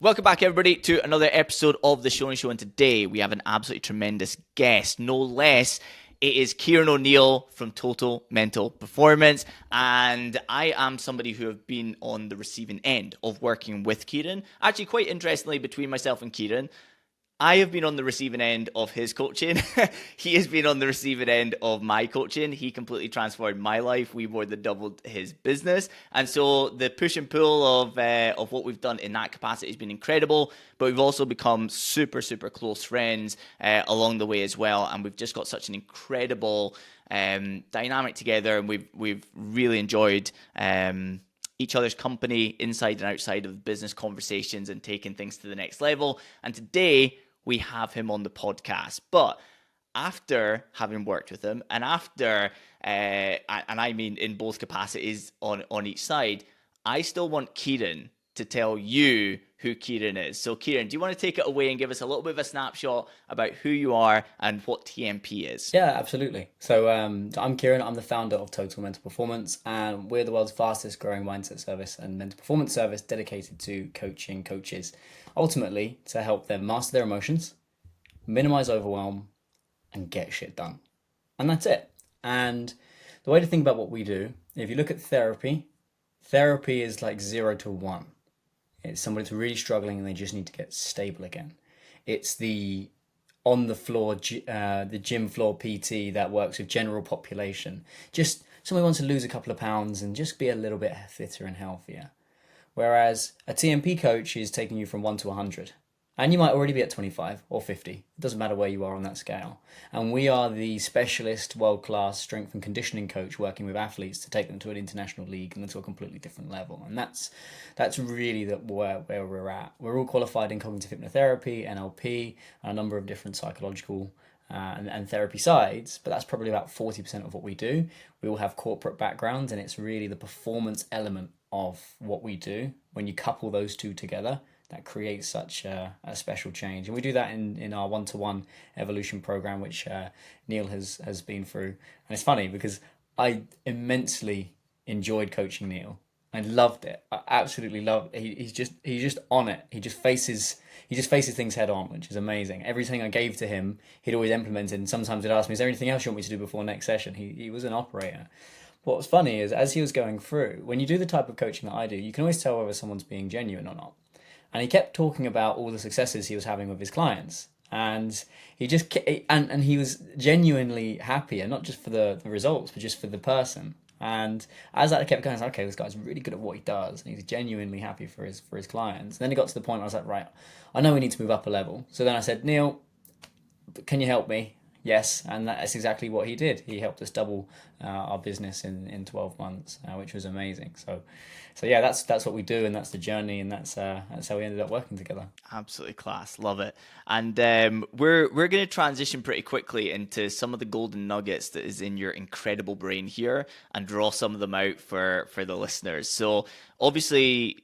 Welcome back, everybody, to another episode of the Shoney Show. And today we have an absolutely tremendous guest, no less. It is Kyran O'Neill from Total Mental Performance. And I am somebody who have been on the receiving end of working with Kyran. Actually, quite interestingly, between myself and Kyran, I have been on the receiving end of his coaching. He has been on the receiving end of my coaching. He completely transformed my life. We more than doubled his business. And so the push and pull of what we've done in that capacity has been incredible. But we've also become super, super close friends along the way as well. And we've just got such an incredible dynamic together. And we've really enjoyed each other's company inside and outside of business conversations and taking things to the next level. And today we have him on the podcast. But after having worked with him and after, and I mean in both capacities on each side, I still want Kyran to tell you who Kyran is. So Kyran, do you want to take it away and give us a little bit of a snapshot about who you are and what TMP is? Yeah, absolutely. So I'm Kyran. I'm the founder of Total Mental Performance, and we're the world's fastest growing mindset service and mental performance service dedicated to coaching coaches, ultimately to help them master their emotions, minimize overwhelm, and get shit done. And that's it. And the way to think about what we do, if you look at therapy is like 0 to 1. It's somebody that's really struggling and they just need to get stable again. It's the on the floor, the gym floor PT that works with general population. Just somebody wants to lose a couple of pounds and just be a little bit fitter and healthier. Whereas a TMP coach is taking you from 1 to 100. And you might already be at 25 or 50. It doesn't matter where you are on that scale. And we are the specialist, world-class strength and conditioning coach working with athletes to take them to an international league and to a completely different level. And that's really where we're at. We're all qualified in cognitive hypnotherapy, NLP, and a number of different psychological and therapy sides, but that's probably about 40% of what we do. We all have corporate backgrounds, and it's really the performance element of what we do. When you couple those two together, that creates such a special change. And we do that in our one-to-one evolution program, which Neil has been through. And it's funny because I immensely enjoyed coaching Neil. I loved it. I absolutely loved it. He's just on it. He just faces things head on, which is amazing. Everything I gave to him, he'd always implemented. And sometimes he'd ask me, "Is there anything else you want me to do before next session?" He was an operator. What was funny is as he was going through, when you do the type of coaching that I do, you can always tell whether someone's being genuine or not. And he kept talking about all the successes he was having with his clients. And he just and he was genuinely happy, and not just for the results, but just for the person. And as that kept going, I was like, okay, this guy's really good at what he does, and he's genuinely happy for his clients. And then it got to the point where I was like, right, I know we need to move up a level. So then I said, Neil, can you help me? Yes, and that's exactly what he did. He helped us double our business in 12 months, which was amazing. So yeah, that's what we do, and that's the journey, and that's how we ended up working together. Absolutely class, love it. And we're going to transition pretty quickly into some of the golden nuggets that is in your incredible brain here, and draw some of them out for the listeners. So obviously,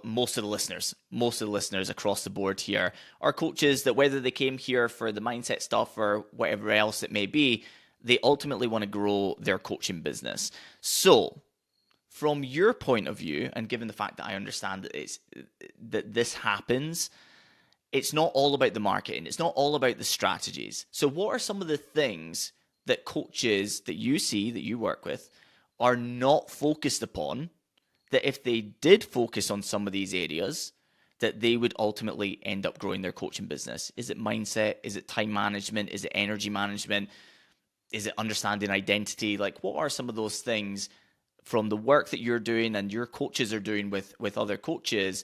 most of the listeners across the board here are coaches that, whether they came here for the mindset stuff or whatever else it may be, they ultimately want to grow their coaching business. So from your point of view, and given the fact that I understand that this happens, it's not all about the marketing. It's not all about the strategies. So what are some of the things that coaches that you see, that you work with, are not focused upon, that if they did focus on some of these areas, that they would ultimately end up growing their coaching business? Is it mindset? Is it time management? Is it energy management? Is it understanding identity? Like, what are some of those things from the work that you're doing and your coaches are doing with other coaches?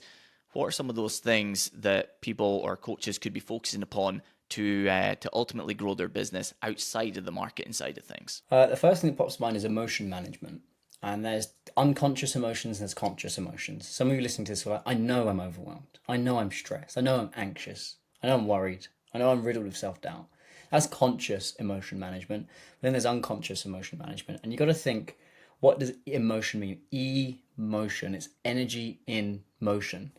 What are some of those things that people or coaches could be focusing upon to ultimately grow their business outside of the marketing side of things? The first thing that pops to mind is emotion management. And there's unconscious emotions and there's conscious emotions. Some of you listening to this are like, I know I'm overwhelmed. I know I'm stressed. I know I'm anxious. I know I'm worried. I know I'm riddled with self-doubt. That's conscious emotion management. Then there's unconscious emotion management. And you got to think, what does emotion mean? Emotion. It's energy in motion.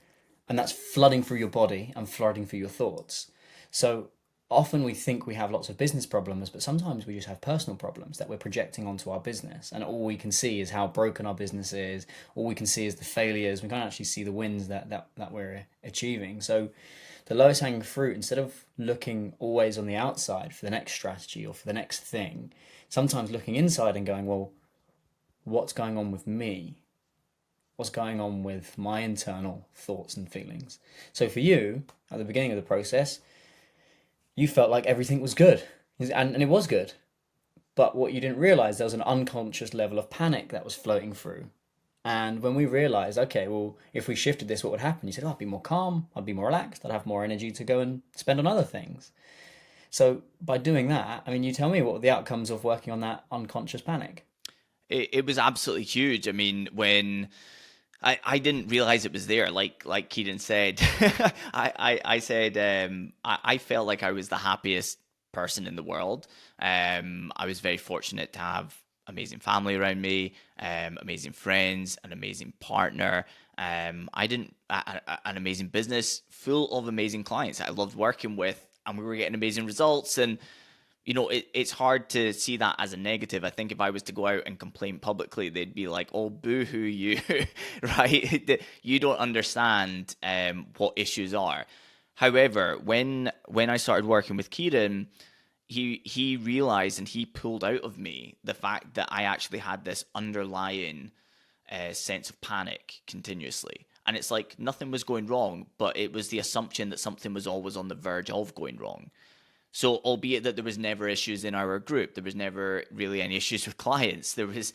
And that's flooding through your body and flooding through your thoughts. So often we think we have lots of business problems, but sometimes we just have personal problems that we're projecting onto our business. And all we can see is how broken our business is. All we can see is the failures. We can't actually see the wins that we're achieving. So the lowest hanging fruit, instead of looking always on the outside for the next strategy or for the next thing, sometimes looking inside and going, well, what's going on with me? What's going on with my internal thoughts and feelings? So for you, at the beginning of the process, you felt like everything was good. And it was good. But what you didn't realize, there was an unconscious level of panic that was floating through. And when we realized, okay, well, if we shifted this, what would happen? You said, oh, I'd be more calm, I'd be more relaxed, I'd have more energy to go and spend on other things. So by doing that, I mean, you tell me, what were the outcomes of working on that unconscious panic? It was absolutely huge. I mean, when I didn't realize it was there. Like Keaton said, I said I felt like I was the happiest person in the world. I was very fortunate to have amazing family around me, amazing friends, an amazing partner. I didn't an amazing business full of amazing clients that I loved working with, and we were getting amazing results. And it's hard to see that as a negative. I think if I was to go out and complain publicly, they'd be like, "Oh, boo-hoo you," right? You don't understand what issues are. However, when I started working with Kieran, he realized and he pulled out of me the fact that I actually had this underlying sense of panic continuously. And it's like nothing was going wrong, but it was the assumption that something was always on the verge of going wrong. So, albeit that there was never issues in our group, there was never really any issues with clients. There was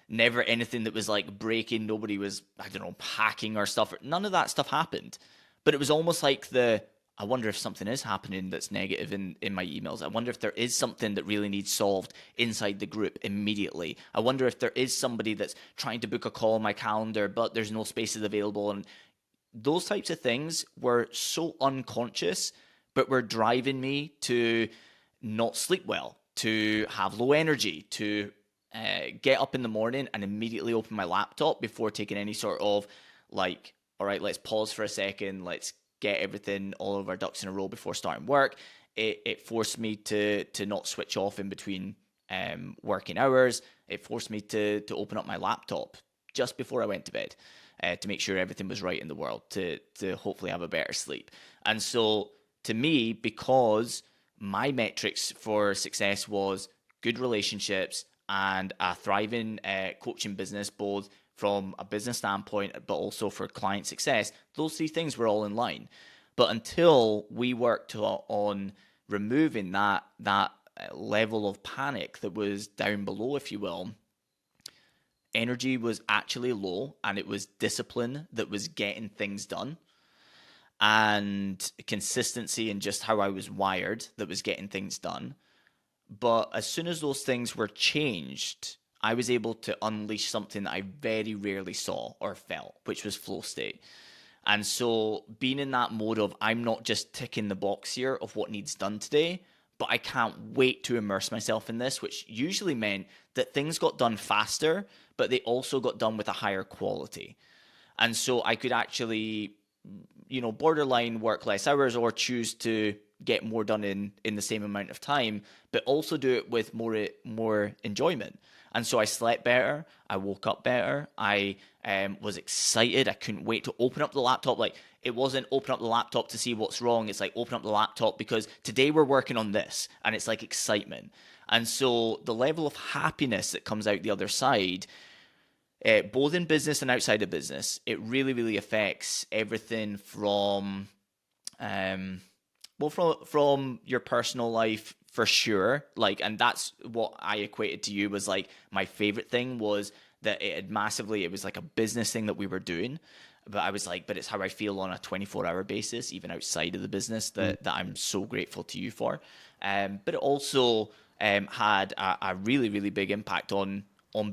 never anything that was like breaking. Nobody was, I don't know, hacking or stuff. None of that stuff happened. But it was almost like I wonder if something is happening that's negative in my emails. I wonder if there is something that really needs solved inside the group immediately. I wonder if there is somebody that's trying to book a call on my calendar, but there's no spaces available. And those types of things were so unconscious, but were driving me to not sleep well, to have low energy, to get up in the morning and immediately open my laptop before taking any sort of like, all right, let's pause for a second, let's get everything, all of our ducks in a row before starting work. It forced me to not switch off in between working hours. It forced me to open up my laptop just before I went to bed to make sure everything was right in the world, to hopefully have a better sleep. And so to me, because my metrics for success was good relationships and a thriving coaching business, both from a business standpoint, but also for client success, those three things were all in line. But until we worked on removing that level of panic that was down below, if you will, energy was actually low, and it was discipline that was getting things done, and consistency and just how I was wired that was getting things done. But as soon as those things were changed, I was able to unleash something that I very rarely saw or felt, which was flow state. And so being in that mode of, I'm not just ticking the box here of what needs done today, but I can't wait to immerse myself in this, which usually meant that things got done faster, but they also got done with a higher quality. And so I could actually, borderline work less hours or choose to get more done in the same amount of time, but also do it with more enjoyment. And so I slept better. I woke up better. I was excited. I couldn't wait to open up the laptop. Like, it wasn't open up the laptop to see what's wrong. It's like, open up the laptop because today we're working on this. And it's like excitement. And so the level of happiness that comes out the other side, both in business and outside of business, it really, really affects everything from from your personal life, for sure. Like, and that's what I equated to you was like, my favorite thing was that it was like a business thing that we were doing. But I was like, but it's how I feel on a 24-hour basis, even outside of the business, that I'm so grateful to you for. But it also had a really, really big impact on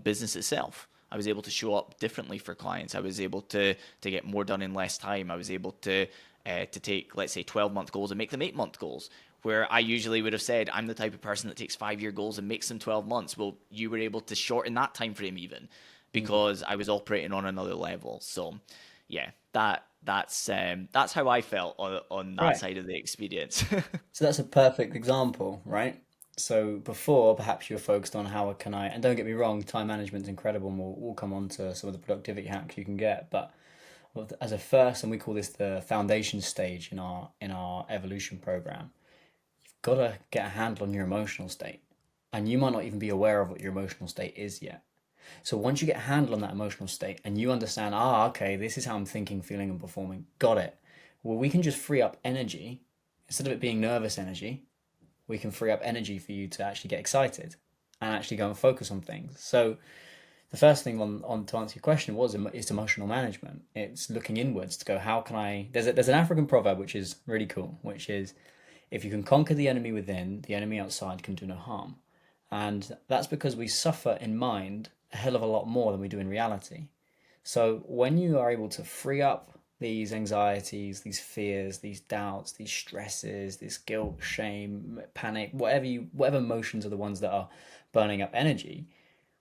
business itself. I was able to show up differently for clients. I was able to get more done in less time. I was able to take, let's say, 12-month goals and make them 8-month goals, where I usually would have said, I'm the type of person that takes 5-year goals and makes them 12 months. Well, you were able to shorten that time frame even because I was operating on another level. So yeah, that's how I felt on that Right. side of the experience. So that's a perfect example, right? So before, perhaps you were focused on how can I, and don't get me wrong, time management's incredible, and we'll come on to some of the productivity hacks you can get. But as a first, and we call this the foundation stage in our evolution program, you've got to get a handle on your emotional state, and you might not even be aware of what your emotional state is yet. So once you get a handle on that emotional state and you understand, okay, this is how I'm thinking, feeling, and performing, got it. Well, we can just free up energy instead of it being nervous energy. We can free up energy for you to actually get excited and actually go and focus on things. So the first thing on to answer your question is emotional management. It's looking inwards to go, how can I? There's an African proverb which is really cool, which is, if you can conquer the enemy within, the enemy outside can do no harm. And that's because we suffer in mind a hell of a lot more than we do in reality. So when you are able to free up these anxieties, these fears, these doubts, these stresses, this guilt, shame, panic, whatever emotions are the ones that are burning up energy,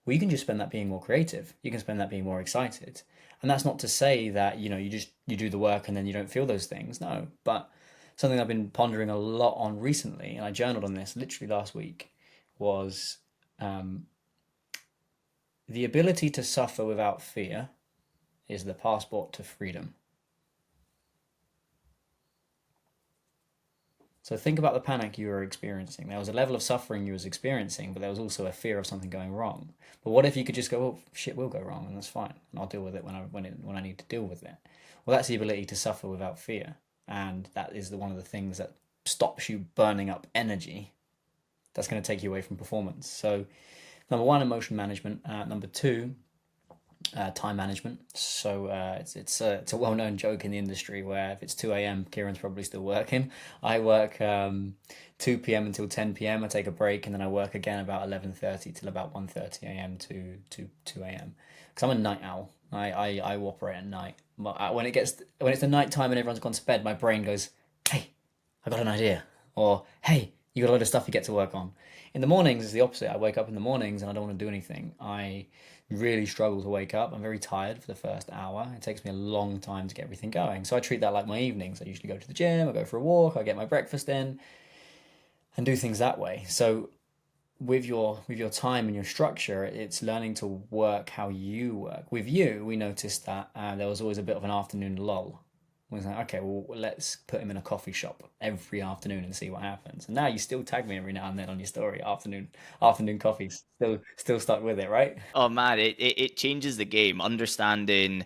well, you can just spend that being more creative. You can spend that being more excited. And that's not to say that, you do the work and then you don't feel those things. No. But something I've been pondering a lot on recently, and I journaled on this literally last week, was um, the ability to suffer without fear is the passport to freedom. So think about the panic you were experiencing. There was a level of suffering you was experiencing, but there was also a fear of something going wrong. But what if you could just go, "Oh, shit will go wrong, and that's fine, and I'll deal with it when I need to deal with it." Well, that's the ability to suffer without fear, and that is one of the things that stops you burning up energy. That's going to take you away from performance. So, number one, emotion management. Number two, time management. So it's a well known joke in the industry where if it's 2 a.m., Kieran's probably still working. I work 2 p.m. until 10 p.m. I take a break and then I work again about 11:30 till about 1:30 a.m. to 2 a.m. Because I'm a night owl. I operate at night. But when it's the night time and everyone's gone to bed, my brain goes, "Hey, I got an idea," or "Hey, you got a lot of stuff you get to work on." In the mornings, it's the opposite. I wake up in the mornings and I don't want to do anything. I really struggle to wake up. I'm very tired for the first hour. It takes me a long time to get everything going. So I treat that like my evenings. I usually go to the gym, I go for a walk, I get my breakfast in, and do things that way. So with your time and your structure, it's learning to work how you work. With you, we noticed that there was always a bit of an afternoon lull. We was like, okay, well, let's put him in a coffee shop every afternoon and see what happens. And now you still tag me every now and then on your story, afternoon coffees. Still stuck with it, right? Oh man, it changes the game. Understanding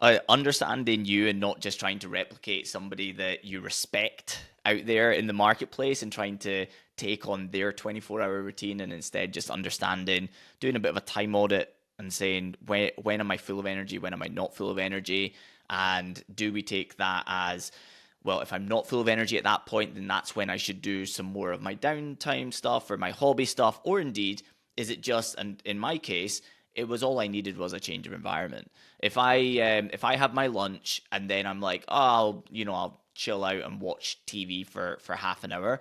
you and not just trying to replicate somebody that you respect out there in the marketplace and trying to take on their 24-hour routine, and instead just understanding, doing a bit of a time audit and saying, when am I full of energy, when am I not full of energy, and do we take that as, well, if I'm not full of energy at that point, then that's when I should do some more of my downtime stuff or my hobby stuff, or indeed, is it just, and in my case, it was all I needed was a change of environment. If I have my lunch and then I'm like, oh, I'll chill out and watch TV for half an hour.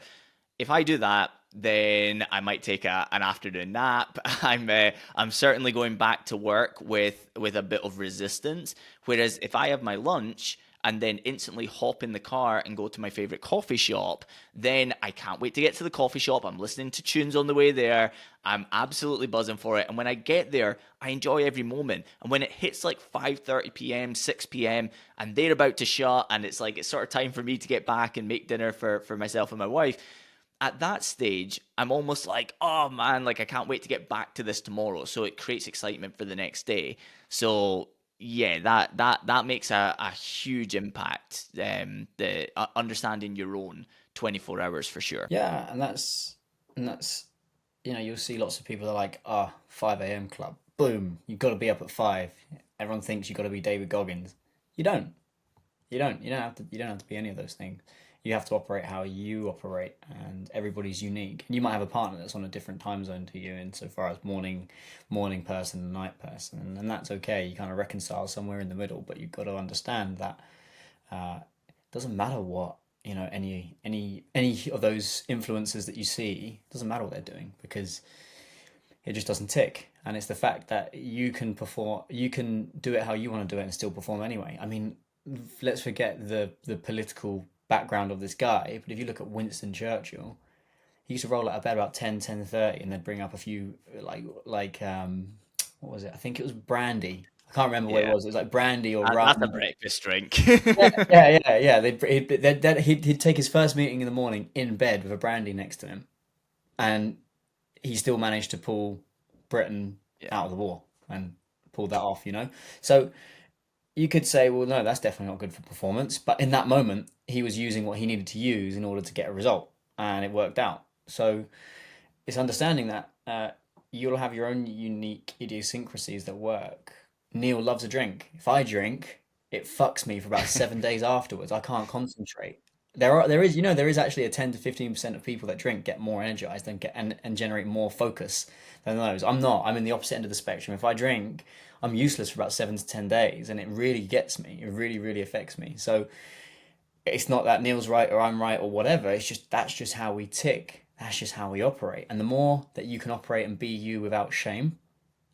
If I do that, then I might take an afternoon nap. I'm certainly going back to work with a bit of resistance. Whereas if I have my lunch and then instantly hop in the car and go to my favorite coffee shop, then I can't wait to get to the coffee shop. I'm listening to tunes on the way there. I'm absolutely buzzing for it. And when I get there, I enjoy every moment. And when it hits like 5:30 p.m., 6 p.m., and they're about to shut, and it's like it's sort of time for me to get back and make dinner for myself and my wife, at that stage, I'm almost like, oh man, like I can't wait to get back to this tomorrow. So it creates excitement for the next day. So yeah, that makes a huge impact. The understanding your own 24 hours for sure. Yeah, and that's you'll see lots of people that are like, 5 a.m. club. Boom, you've got to be up at 5. Everyone thinks you've got to be David Goggins. You don't. You don't have to be any of those things. You have to operate how you operate, and everybody's unique. And you might have a partner that's on a different time zone to you, insofar as morning person and night person, and that's okay. You kind of reconcile somewhere in the middle, but you've got to understand that it doesn't matter what any of those influences that you see. It doesn't matter what they're doing because it just doesn't tick. And it's the fact that you can perform, you can do it how you want to do it and still perform anyway. I mean, let's forget the political background of this guy. But if you look at Winston Churchill, he used to roll out of bed about 10:30, and then bring up a few what was it? I think it was brandy. I can't remember what it Yeah, was. It was like brandy or rum. that's a breakfast drink. Yeah. He'd take his first meeting in the morning in bed with a brandy next to him, and he still managed to pull Britain Yeah. out of the war and pulled that off. So you could say, well, no, that's definitely not good for performance. But in that moment, he was using what he needed to use in order to get a result, and it worked out. So it's understanding that you'll have your own unique idiosyncrasies that work. Neil loves a drink. If I drink, it fucks me for about 7 days afterwards. I can't concentrate. There is actually a 10 to 15% of people that drink get more energized and generate more focus than those. I'm not. I'm in the opposite end of the spectrum. If I drink, I'm useless for about 7 to 10 days, and it really gets me. It really, really affects me. So it's not that Neil's right or I'm right or whatever. It's just that's just how we tick. That's just how we operate. And the more that you can operate and be you without shame,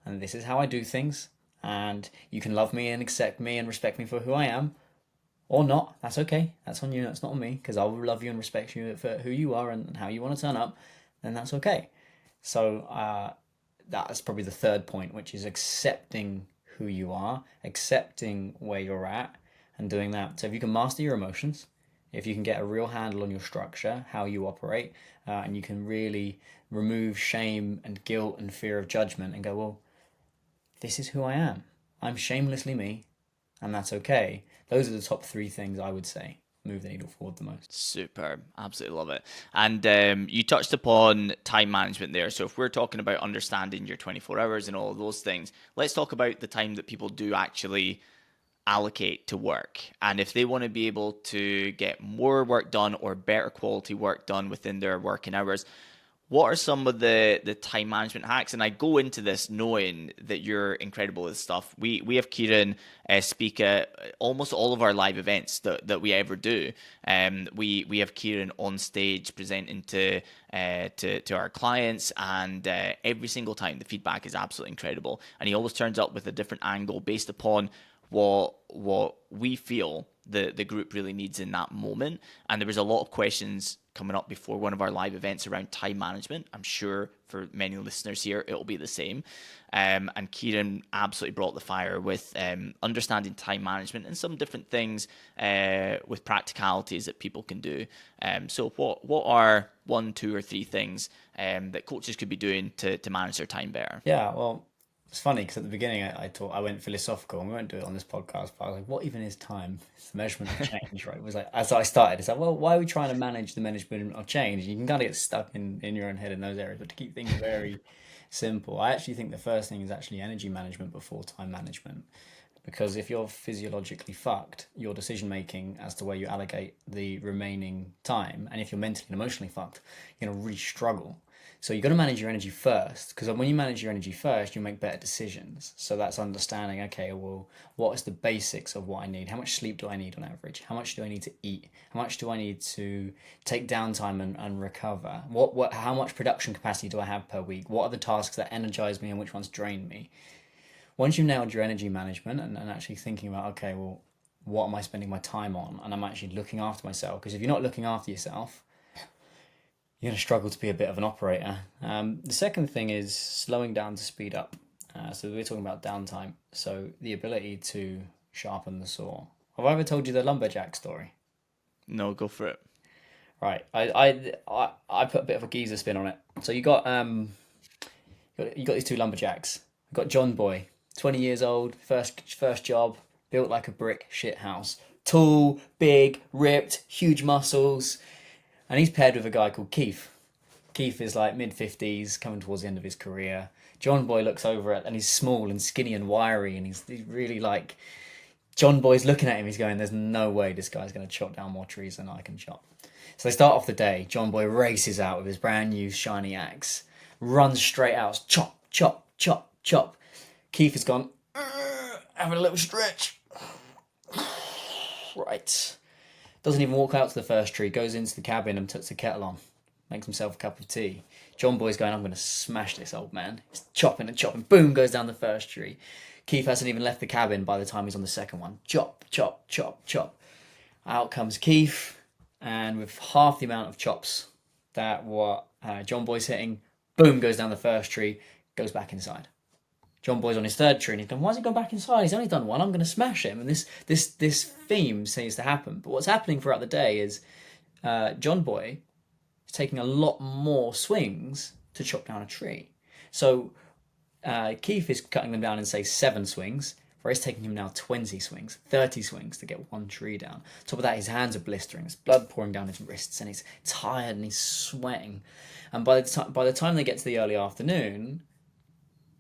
and this is how I do things, and you can love me and accept me and respect me for who I am, or not. That's okay. That's on you. That's not on me, because I will love you and respect you for who you are and how you want to turn up. Then that's okay. So that's probably the third point, which is accepting who you are, accepting where you're at, and doing that. So if you can master your emotions, if you can get a real handle on your structure, how you operate, and you can really remove shame and guilt and fear of judgment and go, well, this is who I am. I'm shamelessly me, and that's okay. Those are the top three things I would say move the needle forward the most. Superb. Absolutely love it. And you touched upon time management there. So if we're talking about understanding your 24 hours and all of those things, let's talk about the time that people do actually allocate to work. And if they want to be able to get more work done or better quality work done within their working hours, what are some of the time management hacks? And I go into this knowing that you're incredible with stuff. We have Kyran speak at almost all of our live events that we ever do. We have Kyran on stage presenting to our clients, and every single time the feedback is absolutely incredible. And he always turns up with a different angle based upon what we feel the group really needs in that moment. And there was a lot of questions coming up before one of our live events around time management. I'm sure for many listeners here, it'll be the same. And Kyran absolutely brought the fire with understanding time management and some different things with practicalities that people can do. So what are 1, 2, or 3 things that coaches could be doing to manage their time better? Yeah, well, it's funny because at the beginning I thought I went philosophical, and we won't do it on this podcast, but I was like, what even is time? It's the measurement of change, right? It was like, as I started, it's like, well, why are we trying to manage the measurement of change? You can kind of get stuck in your own head in those areas, but to keep things very simple, I actually think the first thing is actually energy management before time management. Because if you're physiologically fucked, your decision making as to where you allocate the remaining time, and if you're mentally and emotionally fucked, you're going to really struggle. So you've got to manage your energy first, because when you manage your energy first, you make better decisions. So that's understanding, okay, well, what is the basics of what I need? How much sleep do I need on average? How much do I need to eat? How much do I need to take downtime and recover? How much production capacity do I have per week? What are the tasks that energize me and which ones drain me? Once you've nailed your energy management and actually thinking about, okay, well, what am I spending my time on? And I'm actually looking after myself, because if you're not looking after yourself, you're going to struggle to be a bit of an operator. The second thing is slowing down to speed up. So we're talking about downtime. So the ability to sharpen the saw. Have I ever told you the lumberjack story? No, go for it. Right. I put a bit of a geezer spin on it. So you got these two lumberjacks. You've got John Boy, 20 years old, first job, built like a brick shit house. Tall, big, ripped, huge muscles. And he's paired with a guy called Keith. Keith is like mid-50s, coming towards the end of his career. John Boy looks over at, and he's small and skinny and wiry, and he's really like, John Boy's looking at him, he's going, there's no way this guy's going to chop down more trees than I can chop. So they start off the day, John Boy races out with his brand new shiny axe, runs straight out, chop, chop, chop, chop. Keith has gone, having a little stretch. Right. Doesn't even walk out to the first tree, goes into the cabin and puts the kettle on, makes himself a cup of tea. John Boy's going, I'm going to smash this old man. He's chopping and chopping, boom, goes down the first tree. Keith hasn't even left the cabin by the time he's on the second one. Chop, chop, chop, chop. Out comes Keith, and with half the amount of chops that what John Boy's hitting, boom, goes down the first tree, goes back inside. John Boy's on his third tree, and he's going, why has he gone back inside? He's only done one. I'm going to smash him. And this theme seems to happen. But what's happening throughout the day is John Boy is taking a lot more swings to chop down a tree. So Keith is cutting them down in, say, 7 swings, whereas it's taking him now 20 swings, 30 swings to get one tree down. On top of that, his hands are blistering, there's blood pouring down his wrists, and he's tired and he's sweating. And by the time they get to the early afternoon,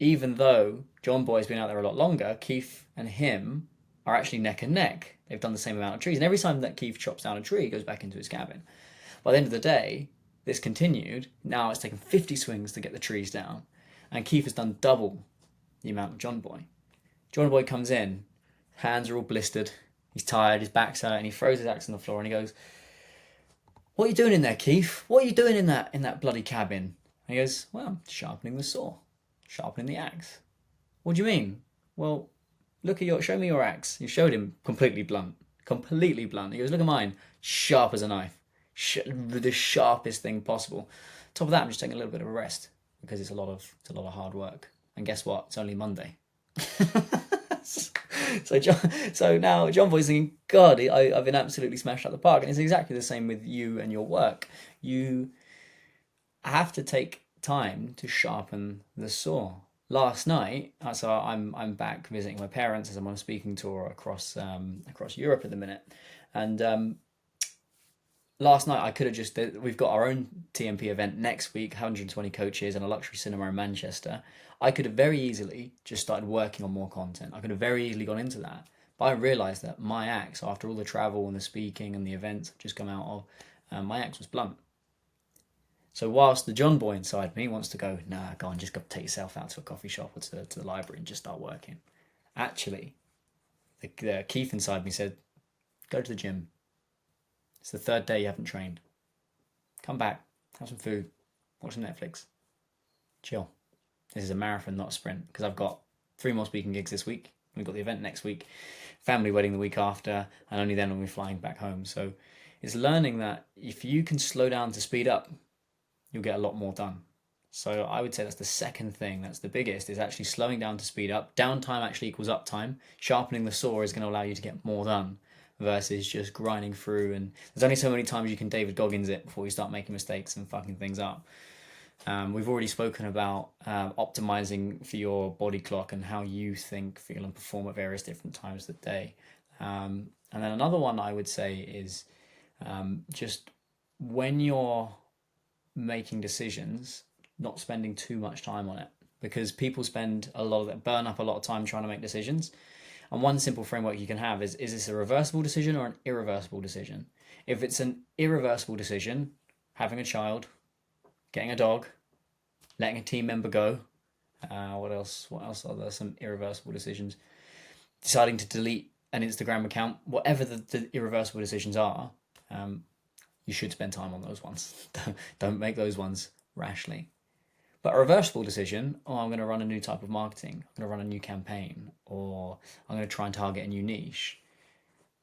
even though John Boy's been out there a lot longer, Keith and him are actually neck and neck. They've done the same amount of trees, and every time that Keith chops down a tree, he goes back into his cabin. By the end of the day, this continued. Now it's taken 50 swings to get the trees down, and Keith has done double the amount of John Boy. John Boy comes in, hands are all blistered, he's tired, his back's hurt, and he throws his axe on the floor and he goes, "What are you doing in there, Keith? What are you doing in that bloody cabin?" And he goes, "Well, I'm sharpening the saw, sharpening the axe." "What do you mean?" "Well, show me your axe." You showed him completely blunt. He goes, "Look at mine, sharp as a knife, the sharpest thing possible." Top of that, I'm just taking a little bit of a rest because it's a lot of hard work. And guess what? It's only Monday. So now John Boy's thinking, God, I've been absolutely smashed out the park. And it's exactly the same with you and your work. You have to take time to sharpen the saw. Last night, so I'm back visiting my parents as I'm on a speaking tour across Europe at the minute, and last night I could have we've got our own TMP event next week, 120 coaches and a luxury cinema in Manchester. I could have very easily just started working on more content. I could have very easily gone into that. But I realised that my axe, after all the travel and the speaking and the events I've just come out of, my axe was blunt. So whilst the John Boy inside me wants to go, nah, go on, just go take yourself out to a coffee shop or to the library and just start working. Actually, the Keith inside me said, go to the gym. It's the 3rd day you haven't trained. Come back, have some food, watch some Netflix, chill. This is a marathon, not a sprint, because I've got 3 more speaking gigs this week. We've got the event next week, family wedding the week after, and only then when we're flying back home. So it's learning that if you can slow down to speed up, you'll get a lot more done. So I would say that's the second thing. That's the biggest, is actually slowing down to speed up. Downtime actually equals uptime. Sharpening the saw is going to allow you to get more done versus just grinding through. And there's only so many times you can David Goggins it before you start making mistakes and fucking things up. We've already spoken about optimizing for your body clock and how you think, feel, and perform at various different times of the day. And then another one I would say is just when you're making decisions, not spending too much time on it, because people burn up a lot of time trying to make decisions. And one simple framework you can have is this a reversible decision or an irreversible decision? If it's an irreversible decision, having a child, getting a dog, letting a team member go, what else are there some irreversible decisions? Deciding to delete an Instagram account, whatever the irreversible decisions are, you should spend time on those ones. Don't make those ones rashly. But a reversible decision, I'm going to run a new type of marketing, I'm going to run a new campaign, or I'm going to try and target a new niche.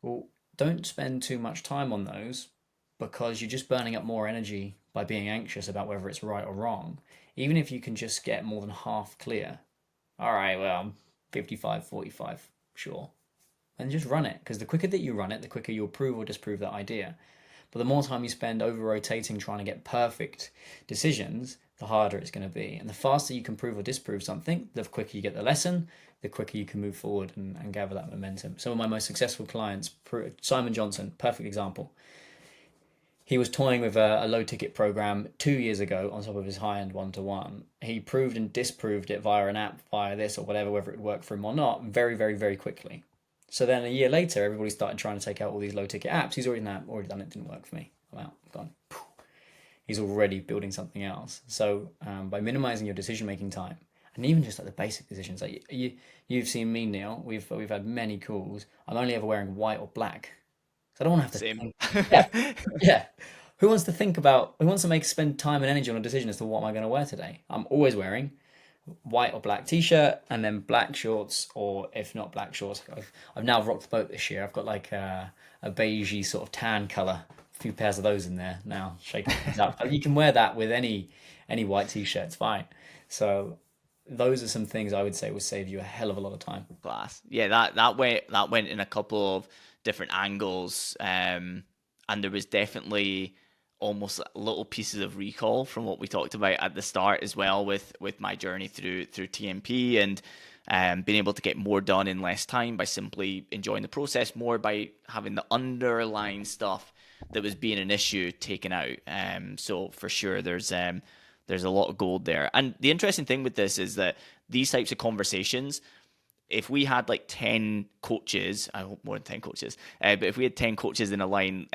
Well, don't spend too much time on those, because you're just burning up more energy by being anxious about whether it's right or wrong. Even if you can just get more than half clear. All right, well, I'm 55-45, sure. And just run it, because the quicker that you run it, the quicker you'll prove or disprove that idea. But the more time you spend over-rotating trying to get perfect decisions, the harder it's going to be. And the faster you can prove or disprove something, the quicker you get the lesson, the quicker you can move forward and gather that momentum. Some of my most successful clients, Simon Johnson, perfect example. He was toying with a low-ticket program 2 years ago on top of his high-end one-to-one. He proved and disproved it via an app, via this or whatever, whether it would work for him or not, very, very, very quickly. So then a year later, everybody started trying to take out all these low-ticket apps. He's already done it, didn't work for me. I'm out, gone. He's already building something else. So by minimizing your decision-making time, and even just like the basic decisions, like you've seen me, Neil. We've had many calls. I'm only ever wearing white or black, so I don't want to have to. Yeah. Who wants to spend time and energy on a decision as to what am I going to wear today? I'm always wearing white or black t-shirt, and then black shorts, or if not black shorts, I've now rocked the boat this year. I've got like a beigey sort of tan color, a few pairs of those in there now, shaking things up. You can wear that with any white t-shirt, it's fine. So those are some things I would say will save you a hell of a lot of time. Class. Yeah, that went in a couple of different angles, and there was definitely almost little pieces of recall from what we talked about at the start as well with my journey through TMP, and being able to get more done in less time by simply enjoying the process more, by having the underlying stuff that was being an issue taken out. So for sure, there's a lot of gold there. And the interesting thing with this is that these types of conversations, if we had like 10 coaches, I hope more than 10 coaches, but if we had 10 coaches in a line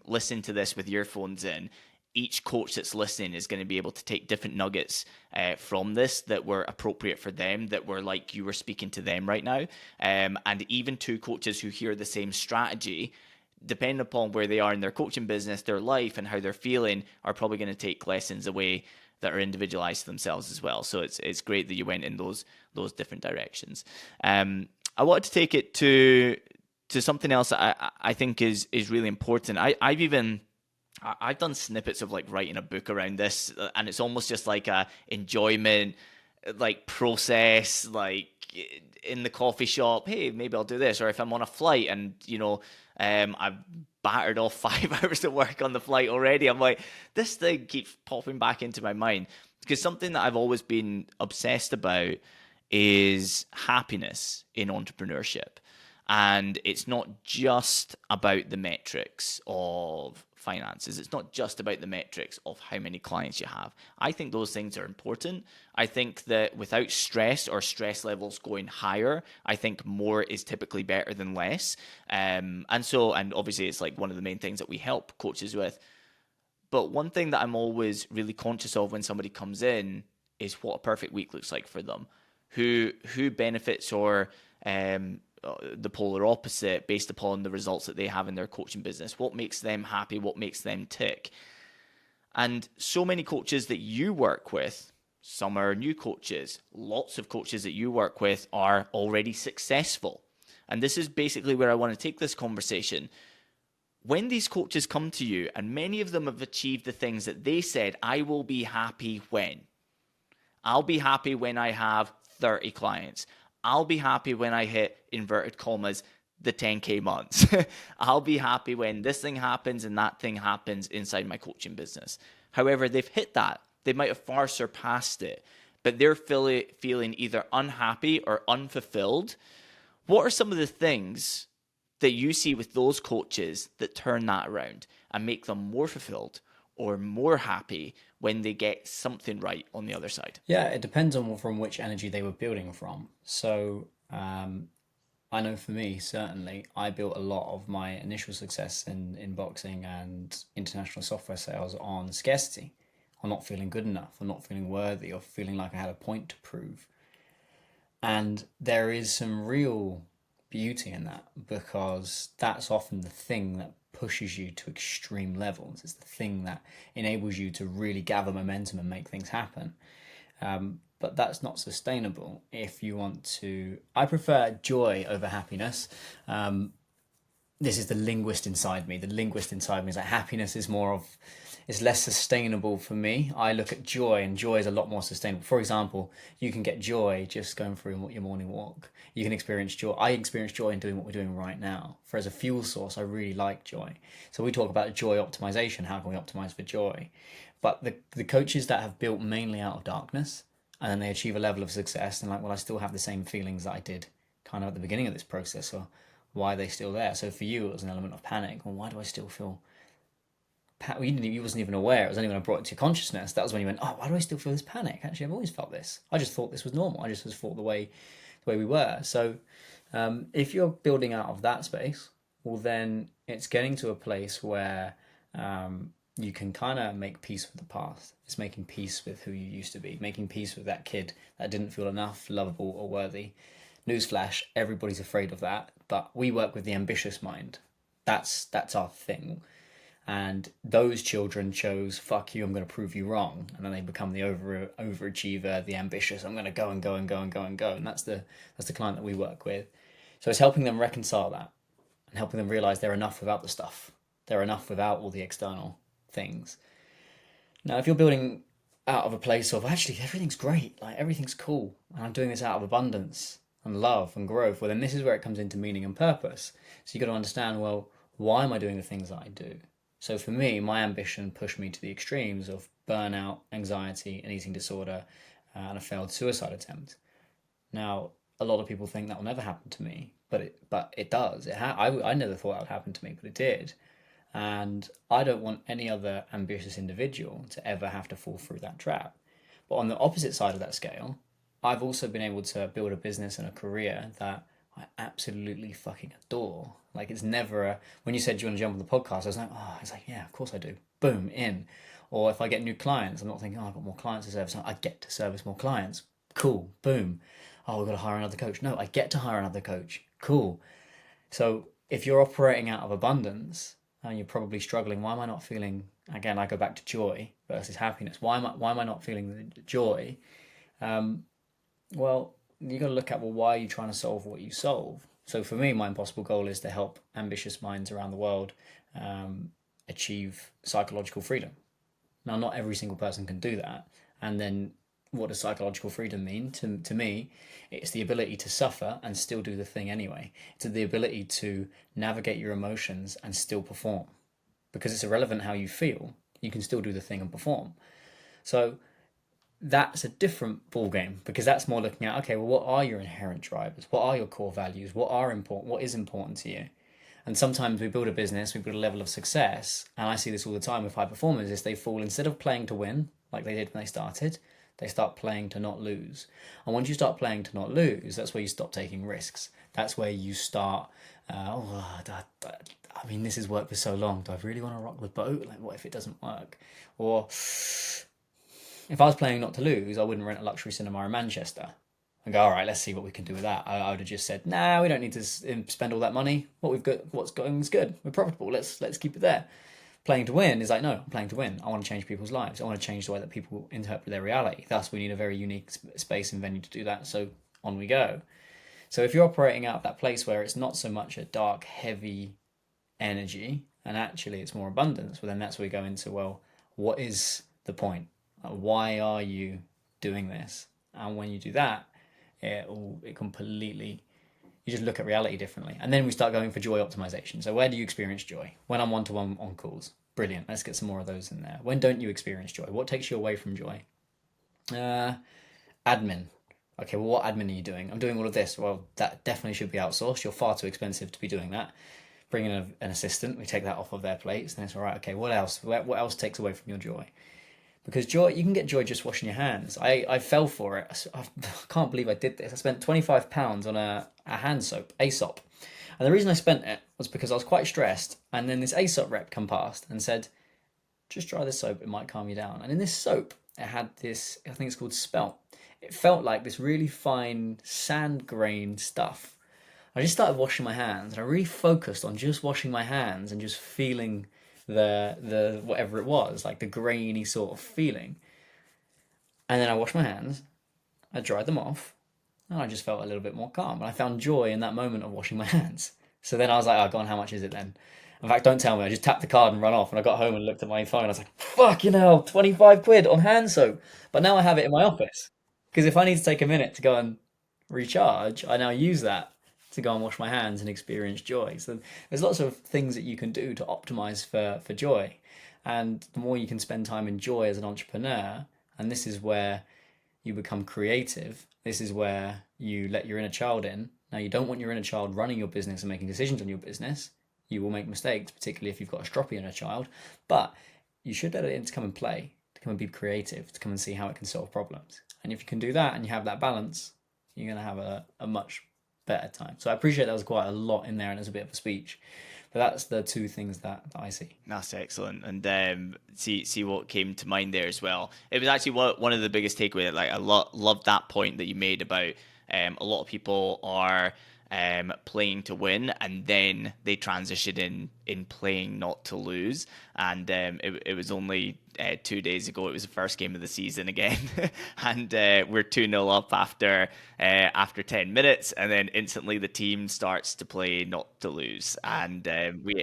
listening to this with earphones in, each coach that's listening is going to be able to take different nuggets from this that were appropriate for them, that were like you were speaking to them right now. And even two coaches who hear the same strategy, depending upon where they are in their coaching business, their life, and how they're feeling, are probably going to take lessons away that are individualized to themselves as well. So it's great that you went in those different directions. I wanted to take it to something else that I think is really important. I've done snippets of like writing a book around this, and it's almost just like a enjoyment, like process, like in the coffee shop. Hey, maybe I'll do this. Or if I'm on a flight and I've battered off 5 hours of work on the flight already, I'm like, this thing keeps popping back into my mind, because something that I've always been obsessed about is happiness in entrepreneurship. And it's not just about the metrics of finances. It's not just about the metrics of how many clients you have. I think those things are important. I think that without stress or stress levels going higher, I think more is typically better than less. And obviously it's like one of the main things that we help coaches with. But one thing that I'm always really conscious of when somebody comes in is what a perfect week looks like for them. Who benefits, or the polar opposite, based upon the results that they have in their coaching business. What makes them happy? What makes them tick? And so many coaches that you work with, some are new coaches, lots of coaches that you work with are already successful. And this is basically where I want to take this conversation. When these coaches come to you, and many of them have achieved the things that they said, I will be happy when. I'll be happy when I have 30 clients. I'll be happy when I hit, inverted commas, the 10K months. I'll be happy when this thing happens and that thing happens inside my coaching business. However, they've hit that. They might have far surpassed it, but they're feeling either unhappy or unfulfilled. What are some of the things that you see with those coaches that turn that around and make them more fulfilled or more happy when they get something right on the other side? Yeah, it depends on from which energy they were building from. So I know for me, certainly, I built a lot of my initial success in boxing and international software sales on scarcity, on not feeling good enough, or not feeling worthy, or feeling like I had a point to prove. And there is some real beauty in that, because that's often the thing that pushes you to extreme levels. It's the thing that enables you to really gather momentum and make things happen. But that's not sustainable if you want to. I prefer joy over happiness. This is the linguist inside me. The linguist inside me is that happiness is it's less sustainable for me. I look at joy, and joy is a lot more sustainable. For example, you can get joy just going for your morning walk. You can experience joy. I experience joy in doing what we're doing right now. For as a fuel source, I really like joy. So we talk about joy optimization. How can we optimize for joy? But the coaches that have built mainly out of darkness, and then they achieve a level of success, and like, well, I still have the same feelings that I did kind of at the beginning of this process. So why are they still there? So for you, it was an element of panic. Well, why do I still feel? You wasn't even aware. It was only when I brought it to your consciousness. That was when you went, oh, why do I still feel this panic? Actually, I've always felt this. I just thought this was normal. I just was thought the way we were. So if you're building out of that space, well, then it's getting to a place where you can kind of make peace with the past. It's making peace with who you used to be, making peace with that kid that didn't feel enough, lovable, or worthy. Newsflash, everybody's afraid of that, but we work with the ambitious mind. That's our thing. And those children chose, fuck you, I'm going to prove you wrong. And then they become the overachiever, the ambitious, I'm going to go and go and go and go and go. And that's the client that we work with. So it's helping them reconcile that and helping them realize they're enough without the stuff. They're enough without all the external things. Now, if you're building out of a place of actually everything's great, like everything's cool, and I'm doing this out of abundance and love and growth, well, then this is where it comes into meaning and purpose. So you got to understand, well, why am I doing the things that I do? So for me, my ambition pushed me to the extremes of burnout, anxiety, and eating disorder, and a failed suicide attempt. Now, a lot of people think that will never happen to me, but it does. I never thought that would happen to me, but it did. And I don't want any other ambitious individual to ever have to fall through that trap. But on the opposite side of that scale, I've also been able to build a business and a career that I absolutely fucking adore. Like it's never when you said, do you want to jump on the podcast? I was like, oh, it's like, yeah, of course I do. Boom, in. Or if I get new clients, I'm not thinking, oh, I've got more clients to service. I get to service more clients. Cool, boom. Oh, we've got to hire another coach. No, I get to hire another coach. Cool. So if you're operating out of abundance, and you're probably struggling, why am I not feeling, again, I go back to joy versus happiness. Why am I not feeling the joy? Well, you got to look at, well, why are you trying to solve what you solve? So for me, my impossible goal is to help ambitious minds around the world achieve psychological freedom. Now, not every single person can do that. And then what does psychological freedom mean? To me, it's the ability to suffer and still do the thing anyway. It's the ability to navigate your emotions and still perform. Because it's irrelevant how you feel, you can still do the thing and perform. So that's a different ball game, because that's more looking at, okay, well, what are your inherent drivers? What are your core values? What is important to you? And sometimes we build a business, we build a level of success, and I see this all the time with high performers, is they fall, instead of playing to win, like they did when they started, they start playing to not lose. And once you start playing to not lose, that's where you stop taking risks. That's where you start, I mean, this has worked for so long. Do I really want to rock the boat? Like, what if it doesn't work? Or if I was playing not to lose, I wouldn't rent a luxury cinema in Manchester and go, all right, let's see what we can do with that. I would have just said, nah, we don't need to spend all that money. What we've got, what's going is good. We're profitable. Let's keep it there. Playing to win is like, no, I'm playing to win. I want to change people's lives. I want to change the way that people interpret their reality. Thus, we need a very unique space and venue to do that. So on we go. So if you're operating out of that place where it's not so much a dark, heavy energy, and actually it's more abundance, well, then that's where we go into, well, what is the point? Why are you doing this? And when you do that, it completely, you just look at reality differently. And then we start going for joy optimization. So where do you experience joy? When I'm one-to-one on calls. Brilliant. Let's get some more of those in there. When don't you experience joy? What takes you away from joy? Admin. Okay, well, what admin are you doing? I'm doing all of this. Well, that definitely should be outsourced. You're far too expensive to be doing that. Bring in an assistant. We take that off of their plates. And it's all right. Okay, what else? What else takes away from your joy? Because joy, you can get joy just washing your hands. I fell for it. I can't believe I did this. I spent £25 on a hand soap, Aesop. And the reason I spent it was because I was quite stressed. And then this Aesop rep come past and said, just try this soap, it might calm you down. And in this soap, it had this, I think it's called Spelt. It felt like this really fine sand grain stuff. I just started washing my hands, and I really focused on just washing my hands and just feeling the whatever it was, like the grainy sort of feeling. And then I washed my hands, I dried them off, and I just felt a little bit more calm. And I found joy in that moment of washing my hands. So then I was like, oh, go on, how much is it then? In fact, don't tell me. I just tapped the card and run off. And I got home and looked at my phone. I was like, fucking hell, 25 quid on hand soap. But now I have it in my office. Because if I need to take a minute to go and recharge, I now use that to go and wash my hands and experience joy. So there's lots of things that you can do to optimize for joy. And the more you can spend time in joy as an entrepreneur, and this is where you become creative, this is where you let your inner child in. Now, you don't want your inner child running your business and making decisions on your business. You will make mistakes, particularly if you've got a stroppy inner child, but you should let it in to come and play, to come and be creative, to come and see how it can solve problems. And if you can do that and you have that balance, you're going to have a much better time. So I appreciate that was quite a lot in there and it's a bit of a speech, but that's the two things that I see. That's excellent. And see what came to mind there as well. It was actually one of the biggest takeaways. Like, I love that point that you made about a lot of people are playing to win, and then they transitioned in playing not to lose. And it was only 2 days ago. It was the first game of the season again, and we're 2-0 up after 10 minutes, and then instantly the team starts to play not to lose, and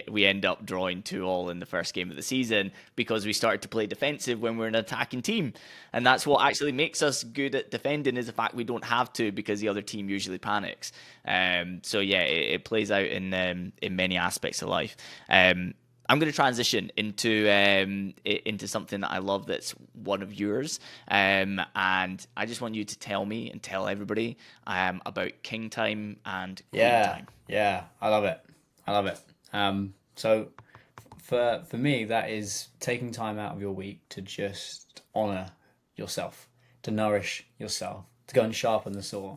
we end up drawing 2-2 in the first game of the season because we started to play defensive when we're an attacking team, and that's what actually makes us good at defending, is the fact we don't have to, because the other team usually panics. So yeah, it plays out in many aspects of life. I'm going to transition into something that I love, that's one of yours, and I just want you to tell me and tell everybody about king time and queen time. Yeah, I love it. I love it. So for me, that is taking time out of your week to just honor yourself, to nourish yourself, to go and sharpen the saw.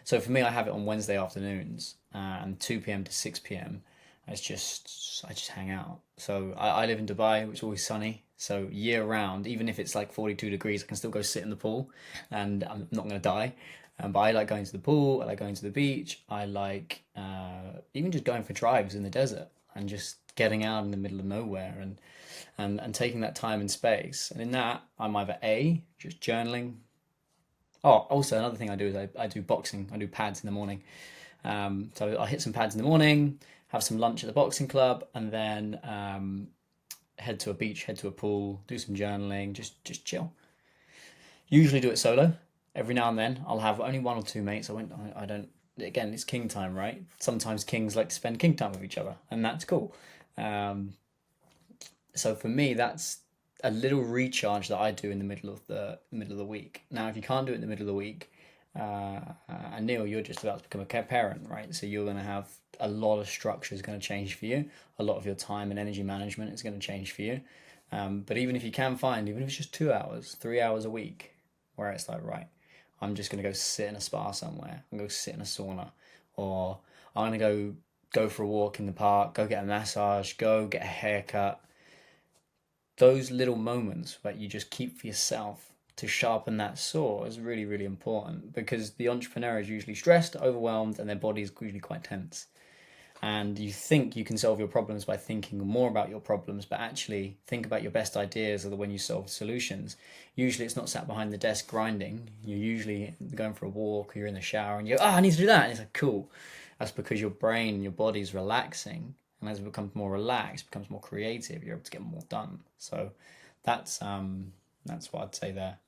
So for me, I have it on Wednesday afternoons, and 2 p.m. to 6 p.m. I just hang out. So I live in Dubai, which is always sunny. So year round, even if it's like 42 degrees, I can still go sit in the pool, and I'm not going to die. But I like going to the pool. I like going to the beach. I like even just going for drives in the desert and just getting out in the middle of nowhere, and taking that time and space. And in that, I'm either just journaling. Oh, also another thing I do is I do boxing. I do pads in the morning. So I hit some pads in the morning, have some lunch at the boxing club, and then head to a beach, head to a pool, do some journaling, just chill. Usually do it solo. Every now and then I'll have only one or two mates. I don't. Again, it's king time, right? Sometimes kings like to spend king time with each other, and that's cool. Um, so for me, that's a little recharge that I do in the middle of the week. Now, if you can't do it in the middle of the week, and Neil, you're just about to become a parent, right? So you're going to have a lot of structure is going to change for you. A lot of your time and energy management is going to change for you. But even if you can find, even if it's just 2 hours, 3 hours a week, where it's like, right, I'm just going to go sit in a spa somewhere. I'm going to go sit in a sauna, or I'm going to go for a walk in the park, go get a massage, go get a haircut. Those little moments that you just keep for yourself to sharpen that saw is really, really important, because the entrepreneur is usually stressed, overwhelmed, and their body is usually quite tense. And you think you can solve your problems by thinking more about your problems, but actually think about your best ideas are the when you solve solutions. Usually it's not sat behind the desk grinding. You're usually going for a walk, or you're in the shower, and you go, I need to do that. And it's like, cool. That's because your brain, your body's relaxing. And as it becomes more relaxed, becomes more creative, you're able to get more done. So that's what I'd say there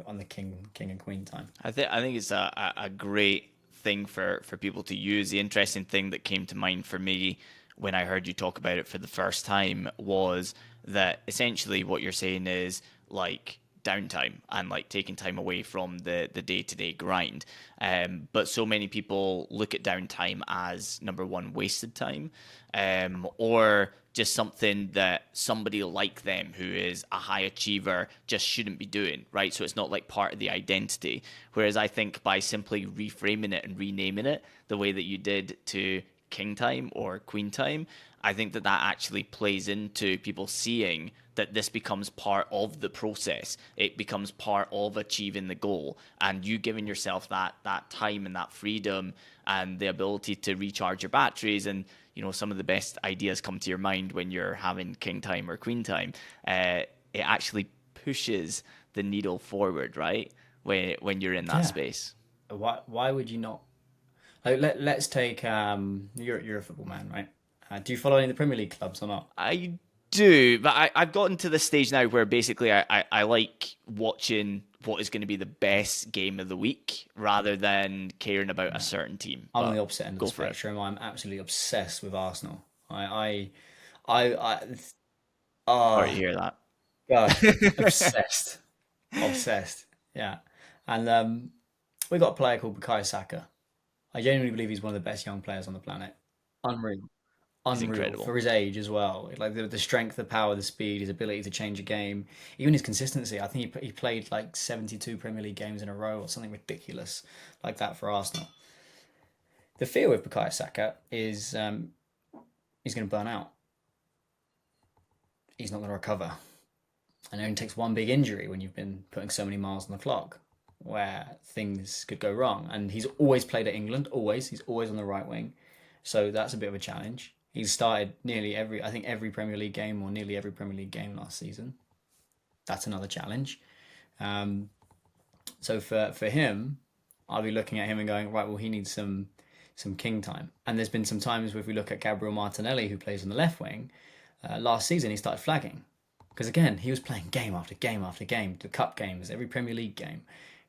on the king and queen time. I think it's a great thing for people to use. The interesting thing that came to mind for me when I heard you talk about it for the first time was that essentially what you're saying is like downtime and like taking time away from the day-to-day grind. But so many people look at downtime as, number one, wasted time, or just something that somebody like them who is a high achiever just shouldn't be doing, right? So it's not like part of the identity. Whereas I think by simply reframing it and renaming it the way that you did to king time or queen time, I think that actually plays into people seeing that this becomes part of the process. It becomes part of achieving the goal, and you giving yourself that time and that freedom and the ability to recharge your batteries. And some of the best ideas come to your mind when you're having king time or queen time. It actually pushes the needle forward, right? When you're in that space. Why would you not? Like, let's take you're a football man, right? Do you follow any of the Premier League clubs or not? I do, but I've gotten to this stage now where basically I like watching what is going to be the best game of the week rather than caring about a certain team. I'm on But the opposite end of go the for it. spectrum. I'm absolutely obsessed with Arsenal. I Sorry to oh hear that. God, obsessed, obsessed. Yeah, and we got a player called Bukayo Saka. I genuinely believe he's one of the best young players on the planet. Unreal. He's Unreal incredible. for his age as well. Like the strength, the power, the speed, his ability to change a game, even his consistency. I think he played like 72 Premier League games in a row or something ridiculous like that for Arsenal. The fear with Bukayo Saka is he's going to burn out. He's not going to recover. And it only takes one big injury when you've been putting so many miles on the clock. where things could go wrong. And he's always played at England, always. He's always on the right wing. So that's a bit of a challenge. He's started nearly every Premier League game, or nearly every Premier League game last season. That's another challenge. So for him, I'll be looking at him and going, right, well, he needs some king time. And there's been some times where if we look at Gabriel Martinelli, who plays on the left wing, last season he started flagging. Because again, he was playing game after game after game, the cup games, every Premier League game,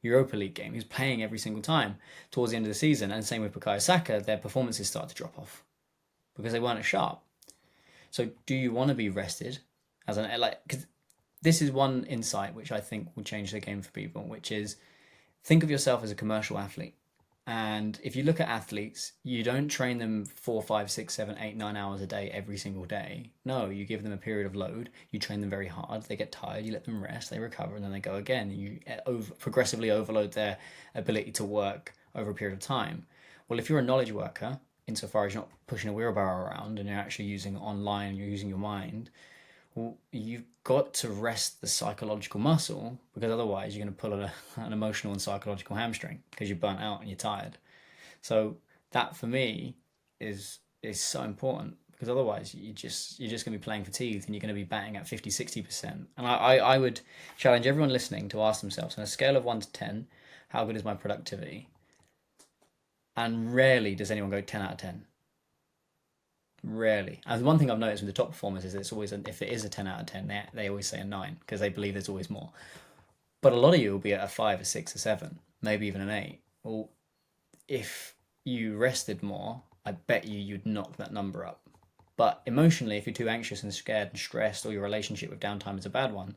Europa League game. He was playing every single time towards the end of the season. And same with Bukayo Saka, their performances started to drop off because they weren't as sharp. So do you want to be rested? Because this is one insight which I think will change the game for people, which is think of yourself as a commercial athlete. And if you look at athletes, you don't train them 4, 5, 6, 7, 8, 9 hours a day every single day. No, you give them a period of load. You train them very hard. They get tired. You let them rest. They recover, and then they go again. You progressively overload their ability to work over a period of time. Well, if you're a knowledge worker, insofar as you're not pushing a wheelbarrow around and you're actually using online, you're using your mind, well, you've got to rest the psychological muscle, because otherwise you're going to pull an emotional and psychological hamstring because you're burnt out and you're tired. So that for me is so important, because otherwise you're just going to be playing fatigued and you're going to be batting at 50, 60%. And I would challenge everyone listening to ask themselves, on a scale of 1 to 10, how good is my productivity? And rarely does anyone go 10 out of 10. Rarely. And one thing I've noticed with the top performers is it's always, if it is a 10 out of 10, they always say a 9 because they believe there's always more. But a lot of you will be at a 5, a 6, a 7, maybe even an 8. Well, if you rested more, I bet you'd knock that number up. But emotionally, if you're too anxious and scared and stressed, or your relationship with downtime is a bad one,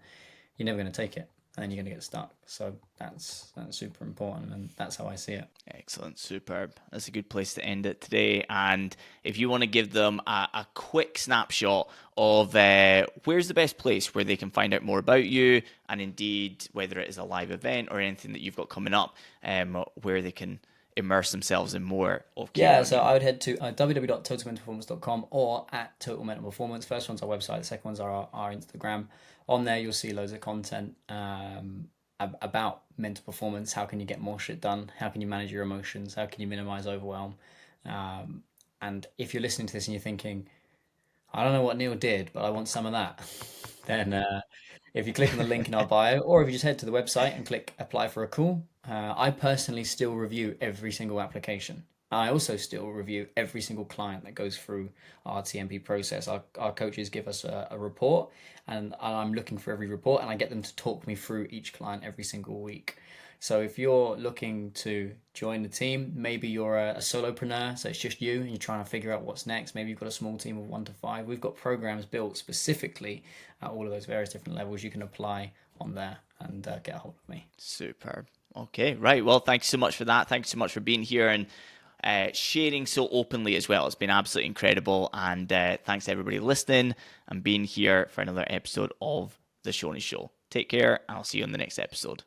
you're never going to take it. And then you're going to get stuck. So that's super important, and that's how I see it. Excellent, superb. That's a good place to end it today. And if you want to give them a quick snapshot of where's the best place where they can find out more about you, and indeed whether it is a live event or anything that you've got coming up, where they can immerse themselves in more of Kyran. Yeah, so I would head to www.totalmentalperformance.com or at Total Mental Performance. First one's our website, the second one's our Instagram. On there, you'll see loads of content about mental performance. How can you get more shit done? How can you manage your emotions? How can you minimize overwhelm? And if you're listening to this and you're thinking, I don't know what Neil did, but I want some of that, then if you click on the link in our bio, or if you just head to the website and click apply for a call, I personally still review every single application. I also still review every single client that goes through our TMP process. Our coaches give us a report, and I'm looking for every report, and I get them to talk me through each client every single week. So if you're looking to join the team, maybe you're a solopreneur, so it's just you and you're trying to figure out what's next. Maybe you've got a small team of 1 to 5. We've got programs built specifically at all of those various different levels. You can apply on there and get a hold of me. Superb. Okay, right. Well, thanks so much for that. Thanks so much for being here and sharing so openly as well. It's been absolutely incredible. And thanks to everybody listening and being here for another episode of The Shoney Show. Take care, and I'll see you in the next episode.